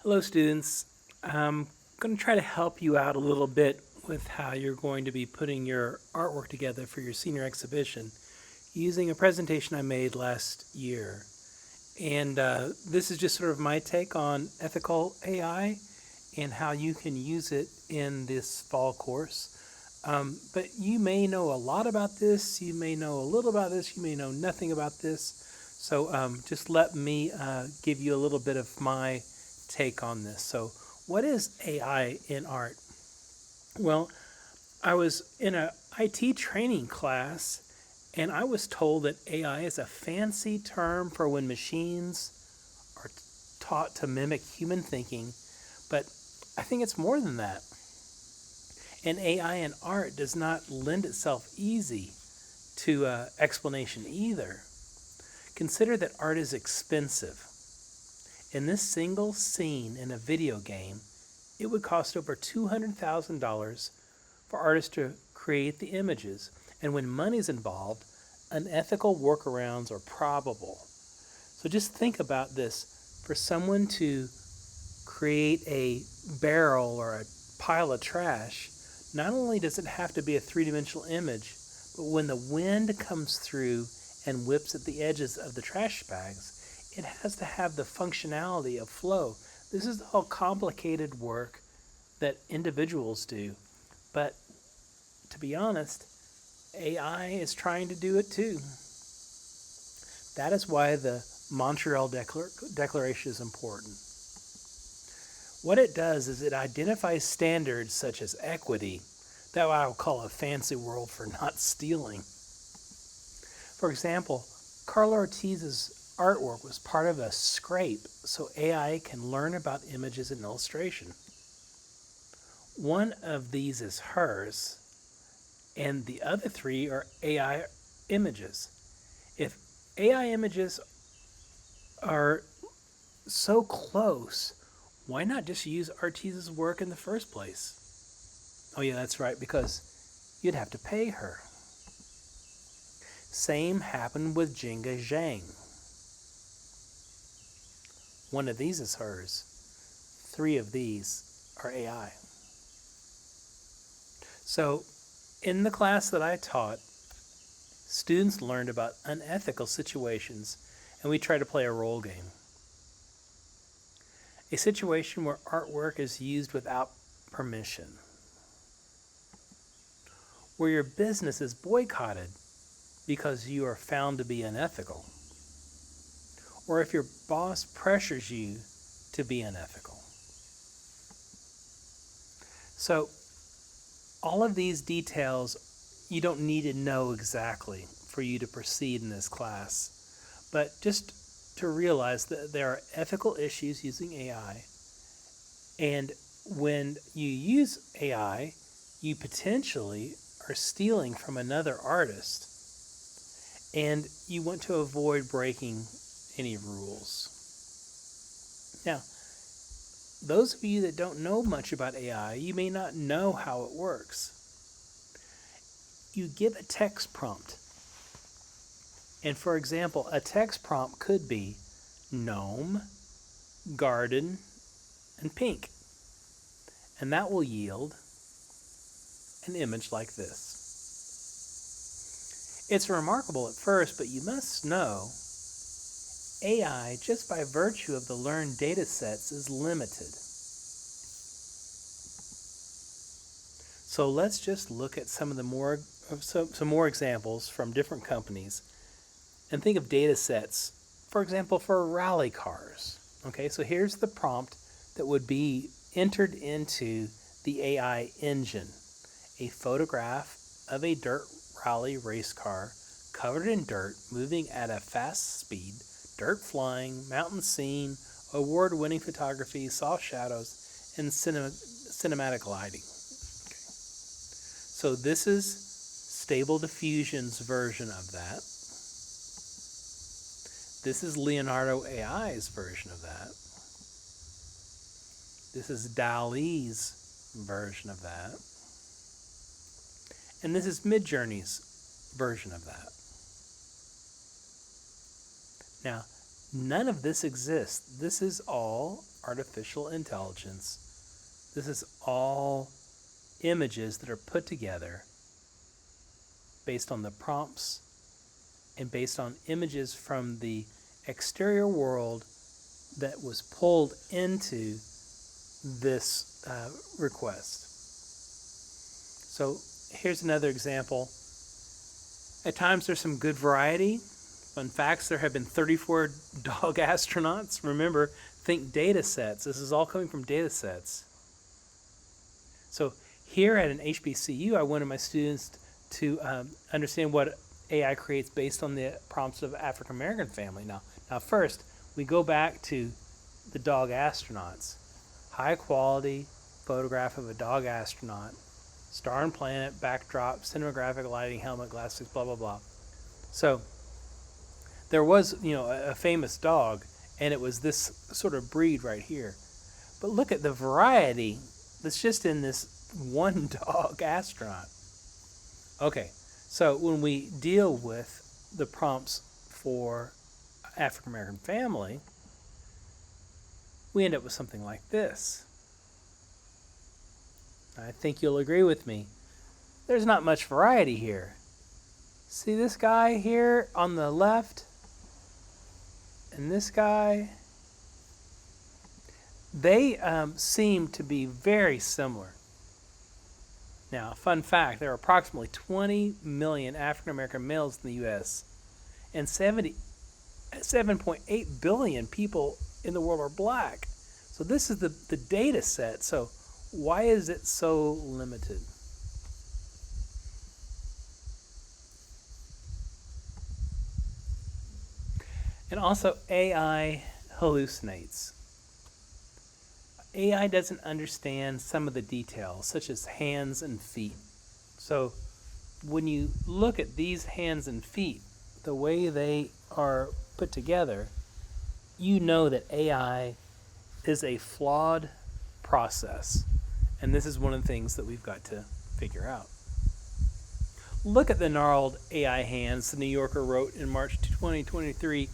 Hello, students. I'm going to try to help you out a little bit with how you're going to be putting your artwork together for your senior exhibition using a presentation I made last year. And this is just sort of my take on ethical AI and how you can use it in this fall course. But you may know a lot about this, you may know a little about this, you may know nothing about this. So just let me give you a little bit of my take on this. So, what is AI in art? Well, I was in a IT training class and I was told that AI is a fancy term for when machines are taught to mimic human thinking, but I think it's more than that. And AI in art does not lend itself easy to explanation either. Consider that art is expensive. In this single scene in a video game, it would cost over $200,000 for artists to create the images. And when money's involved, unethical workarounds are probable. So just think about this. For someone to create a barrel or a pile of trash, not only does it have to be a three-dimensional image, but when the wind comes through and whips at the edges of the trash bags, it has to have the functionality of flow. This is all complicated work that individuals do. But to be honest, AI is trying to do it too. That is why the Montreal Declaration is important. What it does is it identifies standards such as equity, that I will call a fancy word for not stealing. For example, Carl Ortiz's artwork was part of a scrape so AI can learn about images and illustration. One of these is hers, and the other three are AI images. If AI images are so close, why not just use Ortiz's work in the first place? Oh, yeah, that's right, because you'd have to pay her. Same happened with Jenga Zhang. One of these is hers. Three of these are AI. So, in the class that I taught, students learned about unethical situations, and we tried to play a role game. A situation where artwork is used without permission, where your business is boycotted because you are found to be unethical, or if your boss pressures you to be unethical. So, all of these details you don't need to know exactly for you to proceed in this class, but just to realize that there are ethical issues using AI, and when you use AI, you potentially are stealing from another artist, and you want to avoid breaking any rules. Now, those of you that don't know much about AI, you may not know how it works. You give a text prompt. And for example, a text prompt could be gnome, garden, and pink. And that will yield an image like this. It's remarkable at first, but you must know AI, just by virtue of the learned data sets, is limited. So let's just look at some more examples from different companies and think of data sets, for example, for rally cars. Okay, so here's the prompt that would be entered into the AI engine. A photograph of a dirt rally race car covered in dirt, moving at a fast speed, dirt flying, mountain scene, award-winning photography, soft shadows, and cinematic lighting. Okay. So this is Stable Diffusion's version of that. This is Leonardo AI's version of that. This is DALL-E's version of that. And this is Midjourney's version of that. Now, none of this exists. This is all artificial intelligence. This is all images that are put together based on the prompts and based on images from the exterior world that was pulled into this request. So here's another example. At times there's some good variety. Fun facts, there have been 34 dog astronauts. Remember, think data sets. This is all coming from data sets. So here at an HBCU, I wanted my students to understand what AI creates based on the prompts of African American family. Now first, we go back to the dog astronauts. High quality photograph of a dog astronaut, star and planet, backdrop, cinematographic lighting, helmet, glasses, blah, blah, blah. So there was, a famous dog, and it was this sort of breed right here. But look at the variety that's just in this one dog astronaut. Okay, so when we deal with the prompts for African American family, we end up with something like this. I think you'll agree with me. There's not much variety here. See this guy here on the left? And this guy? They seem to be very similar. Now, fun fact, there are approximately 20 million African American males in the U.S. and 7.8 billion people in the world are black. So this is the data set. So why is it so limited? And also, AI hallucinates. AI doesn't understand some of the details, such as hands and feet. So when you look at these hands and feet, the way they are put together, you know that AI is a flawed process. And this is one of the things that we've got to figure out. Look at the gnarled AI hands, the New Yorker wrote in March 2023.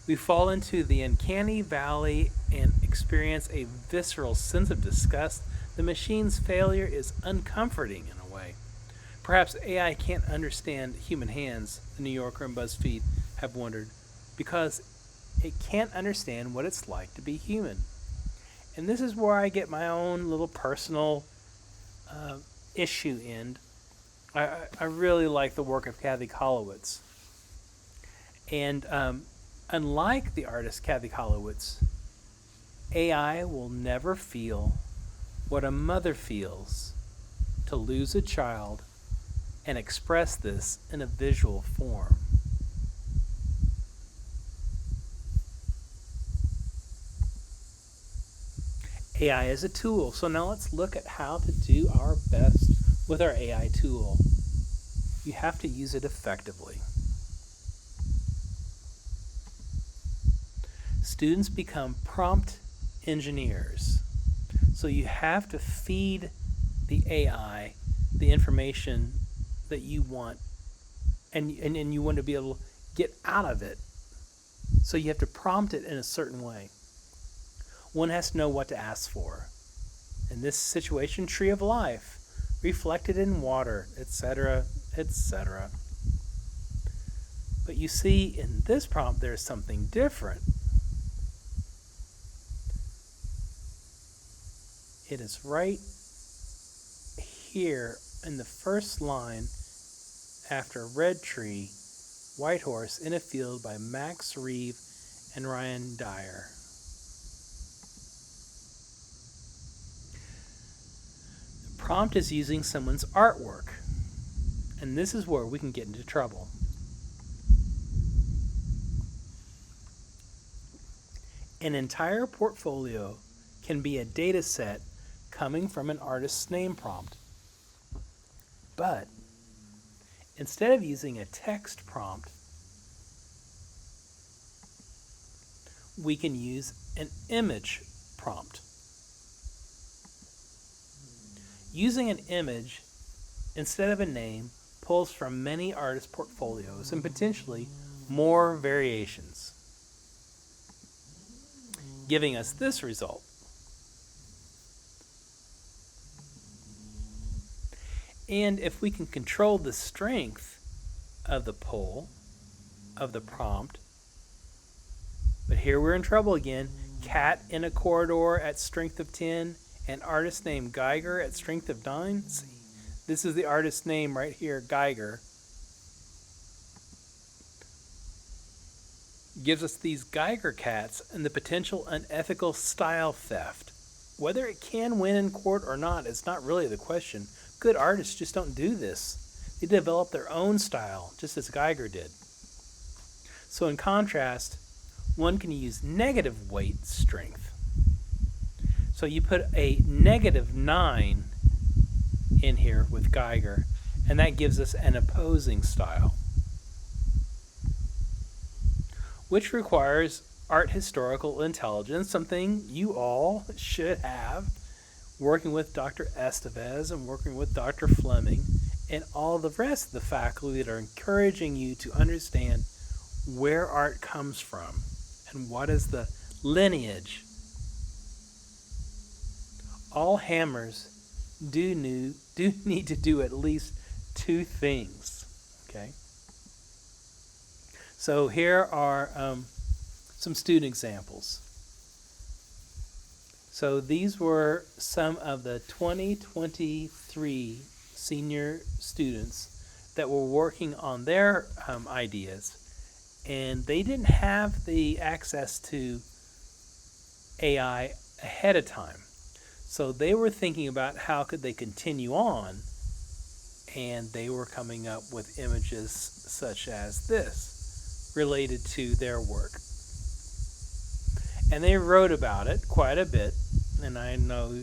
We fall into the uncanny valley and experience a visceral sense of disgust. The machine's failure is uncomforting in a way. Perhaps AI can't understand human hands, the New Yorker and BuzzFeed have wondered, because it can't understand what it's like to be human. And this is where I get my own little personal issue in. I really like the work of Kathy Kollowitz. And unlike the artist Kathy Kollowitz, AI will never feel what a mother feels to lose a child and express this in a visual form. AI is a tool, so now let's look at how to do our best with our AI tool. You have to use it effectively. Students become prompt engineers. So you have to feed the AI the information that you want, and you want to be able to get out of it. So you have to prompt it in a certain way. One has to know what to ask for. In this situation, tree of life, reflected in water, etc., etc. But you see, in this prompt, there's something different. It is right here in the first line after red tree, white horse in a field by Max Reeve and Ryan Dyer. The prompt is using someone's artwork, and this is where we can get into trouble. An entire portfolio can be a data set coming from an artist's name prompt. But instead of using a text prompt, we can use an image prompt. Using an image instead of a name pulls from many artist portfolios and potentially more variations, giving us this result. And if we can control the strength of the poll, of the prompt, but here we're in trouble again. Cat in a corridor at strength of 10, and artist named Geiger at strength of 9. See, this is the artist name right here, Geiger. Gives us these Geiger cats and the potential unethical style theft. Whether it can win in court or not is not really the question. Good artists just don't do this. They develop their own style, just as Geiger did. So in contrast, one can use negative weight strength. So you put a -9 in here with Geiger, and that gives us an opposing style, which requires art historical intelligence, something you all should have, working with Dr. Estevez and working with Dr. Fleming and all the rest of the faculty that are encouraging you to understand where art comes from and what is the lineage. All hammers do need to do at least two things, okay? So here are some student examples. So these were some of the 2023 senior students that were working on their ideas, and they didn't have the access to AI ahead of time. So they were thinking about how could they continue on, and they were coming up with images such as this related to their work. And they wrote about it quite a bit, and I know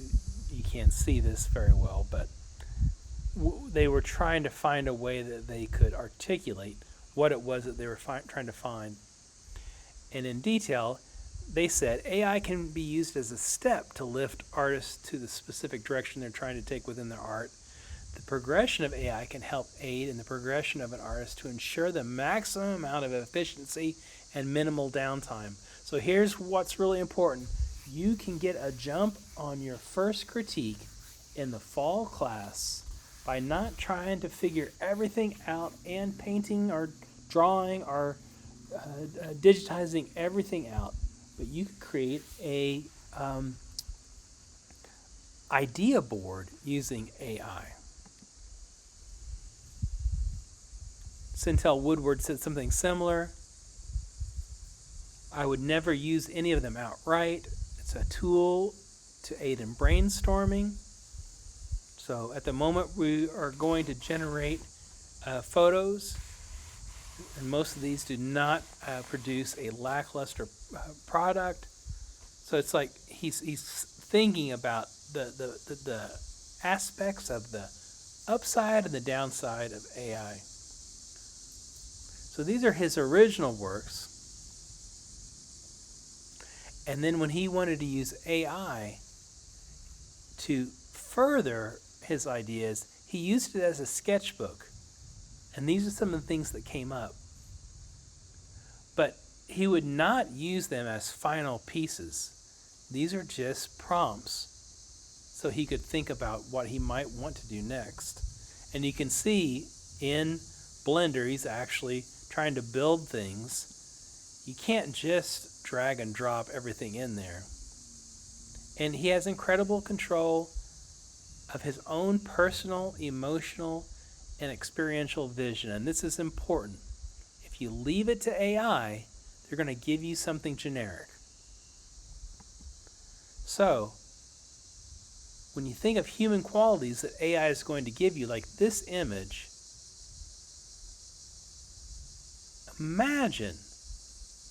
you can't see this very well, but they were trying to find a way that they could articulate what it was that they were trying to find. And in detail, they said AI can be used as a step to lift artists to the specific direction they're trying to take within their art. The progression of AI can help aid in the progression of an artist to ensure the maximum amount of efficiency and minimal downtime. So here's what's really important. You can get a jump on your first critique in the fall class by not trying to figure everything out and painting or drawing or digitizing everything out, but you could create a idea board using AI. Centel Woodward said something similar. I would never use any of them outright. It's a tool to aid in brainstorming. So at the moment we are going to generate photos, and most of these do not produce a lackluster product. So it's like he's thinking about the aspects of the upside and the downside of AI. So these are his original works. And then when he wanted to use AI to further his ideas, he used it as a sketchbook. And these are some of the things that came up. But he would not use them as final pieces. These are just prompts, so he could think about what he might want to do next. And you can see in Blender, he's actually trying to build things. You can't just drag and drop everything in there. And he has incredible control of his own personal, emotional, and experiential vision. And this is important. If you leave it to AI, they're going to give you something generic. So, when you think of human qualities that AI is going to give you, like this image, imagine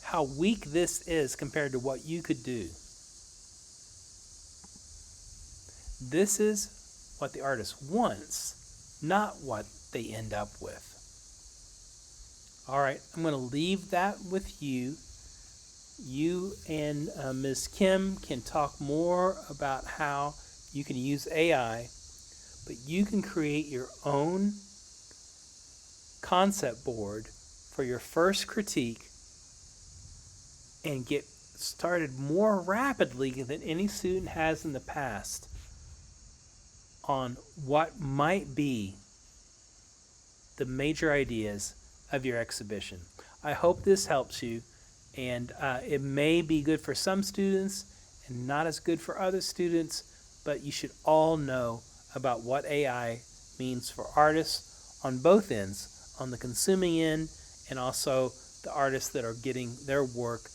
how weak this is compared to what you could do. This is what the artist wants, not what they end up with. All right, I'm going to leave that with you. You and Ms. Kim can talk more about how you can use AI, but you can create your own concept board for your first critique and get started more rapidly than any student has in the past on what might be the major ideas of your exhibition. I hope this helps you, and it may be good for some students and not as good for other students, but you should all know about what AI means for artists on both ends, on the consuming end and also the artists that are getting their work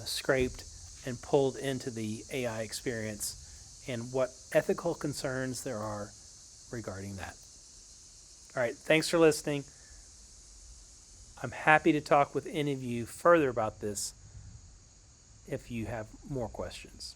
scraped and pulled into the AI experience, and what ethical concerns there are regarding that. All right, thanks for listening. I'm happy to talk with any of you further about this if you have more questions.